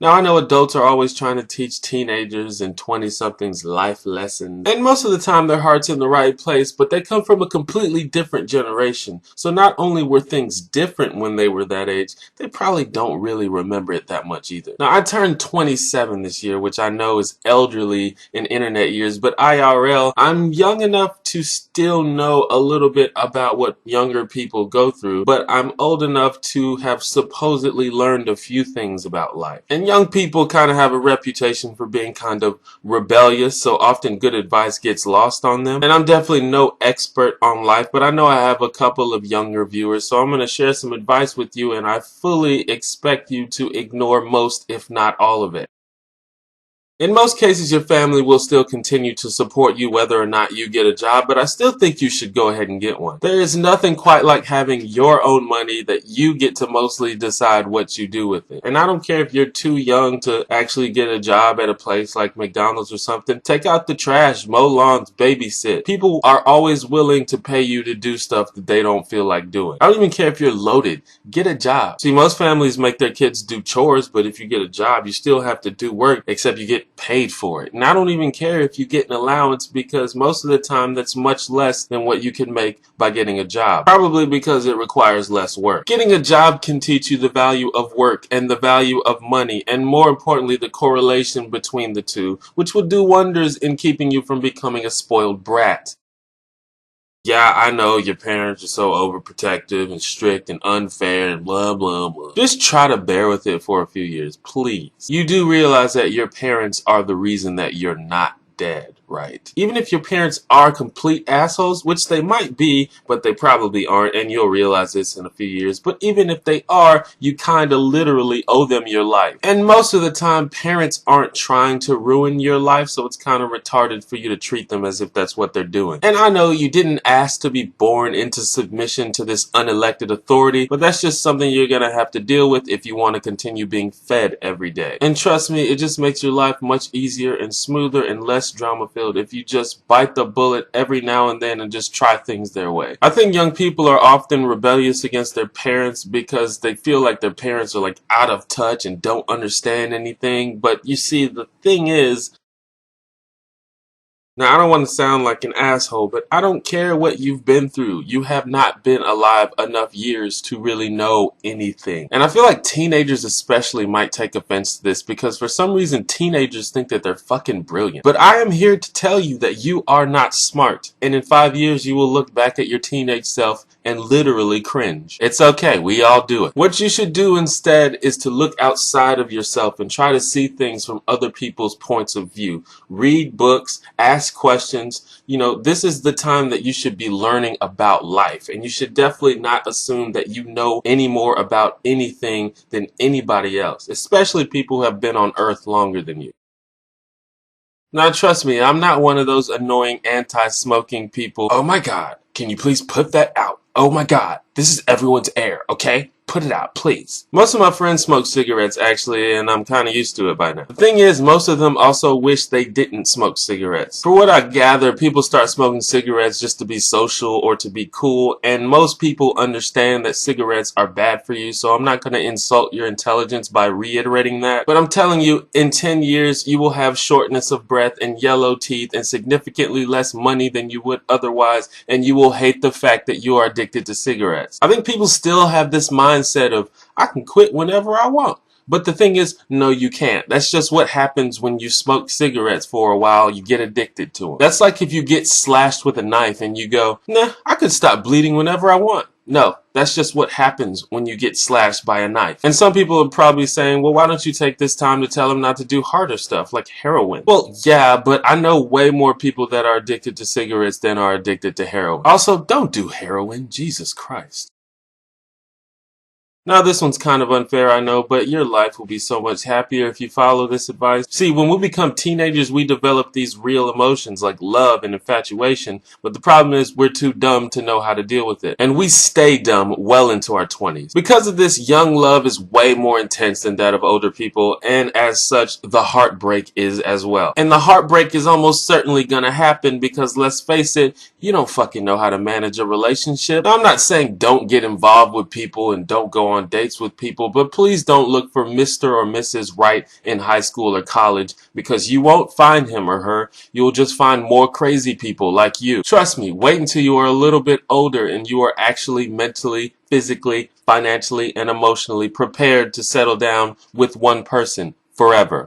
Now, I know adults are always trying to teach teenagers and 20-somethings life lessons, and most of the time their heart's in the right place, but they come from a completely different generation. So not only were things different when they were that age, they probably don't really remember it that much either. Now, I turned 27 this year, which I know is elderly in internet years, but IRL, I'm young enough to still know a little bit about what younger people go through, but I'm old enough to have supposedly learned a few things about life. And young people kind of have a reputation for being kind of rebellious, so often good advice gets lost on them. And I'm definitely no expert on life, but I know I have a couple of younger viewers, so I'm going to share some advice with you, and I fully expect you to ignore most, if not all of it. In most cases, your family will still continue to support you whether or not you get a job, but I still think you should go ahead and get one. There is nothing quite like having your own money that you get to mostly decide what you do with it. And I don't care if you're too young to actually get a job at a place like McDonald's or something. Take out the trash, mow lawns, babysit. People are always willing to pay you to do stuff that they don't feel like doing. I don't even care if you're loaded. Get a job. See, most families make their kids do chores, but if you get a job, you still have to do work, except you get paid for it. And I don't even care if you get an allowance, because most of the time that's much less than what you can make by getting a job. Probably because it requires less work. Getting a job can teach you the value of work and the value of money, and more importantly, the correlation between the two, which will do wonders in keeping you from becoming a spoiled brat. Yeah, I know your parents are so overprotective and strict and unfair and blah, blah, blah. Just try to bear with it for a few years, please. You do realize that your parents are the reason that you're not dead, right? Even if your parents are complete assholes, which they might be, but they probably aren't, and you'll realize this in a few years. But even if they are, you kinda literally owe them your life. And most of the time, parents aren't trying to ruin your life, so it's kinda retarded for you to treat them as if that's what they're doing. And I know you didn't ask to be born into submission to this unelected authority, but that's just something you're gonna have to deal with if you want to continue being fed every day. And trust me, it just makes your life much easier and smoother and less drama filled if you just bite the bullet every now and then and just try things their way. I think young people are often rebellious against their parents because they feel like their parents are like out of touch and don't understand anything. But you see, the thing is, now, I don't want to sound like an asshole, but I don't care what you've been through. You have not been alive enough years to really know anything. And I feel like teenagers especially might take offense to this, because for some reason teenagers think that they're fucking brilliant. But I am here to tell you that you are not smart. And in 5 years you will look back at your teenage self and literally cringe. It's okay, we all do it. What you should do instead is to look outside of yourself and try to see things from other people's points of view. Read books, ask questions. You know, this is the time that you should be learning about life, and you should definitely not assume that you know any more about anything than anybody else, especially people who have been on earth longer than you. Now, trust me, I'm not one of those annoying anti-smoking people. Oh my God, can you please put that out? Oh my God, this is everyone's air, okay? Put it out, please. Most of my friends smoke cigarettes, actually, and I'm kind of used to it by now. The thing is, most of them also wish they didn't smoke cigarettes. For what I gather, people start smoking cigarettes just to be social or to be cool, and most people understand that cigarettes are bad for you, so I'm not going to insult your intelligence by reiterating that. But I'm telling you, in 10 years, you will have shortness of breath and yellow teeth and significantly less money than you would otherwise, and you will hate the fact that you are addicted to cigarettes. I think people still have this mindset of, I can quit whenever I want. But the thing is, no, you can't. That's just what happens when you smoke cigarettes for a while. You get addicted to them. That's like if you get slashed with a knife and you go, nah, I could stop bleeding whenever I want. No, that's just what happens when you get slashed by a knife. And some people are probably saying, well, why don't you take this time to tell them not to do harder stuff like heroin? Well, yeah, but I know way more people that are addicted to cigarettes than are addicted to heroin. Also, don't do heroin. Jesus Christ. Now, this one's kind of unfair, I know, but your life will be so much happier if you follow this advice. See, when we become teenagers, we develop these real emotions like love and infatuation, but the problem is we're too dumb to know how to deal with it. And we stay dumb well into our 20s. Because of this, young love is way more intense than that of older people, and as such, the heartbreak is as well. And the heartbreak is almost certainly gonna happen because, let's face it, you don't fucking know how to manage a relationship. Now, I'm not saying don't get involved with people and don't go go on dates with people, but please don't look for Mr. or Mrs. Right in high school or college, because you won't find him or her. You'll just find more crazy people like you. Trust me, wait until you are a little bit older and you are actually mentally, physically, financially, and emotionally prepared to settle down with one person forever.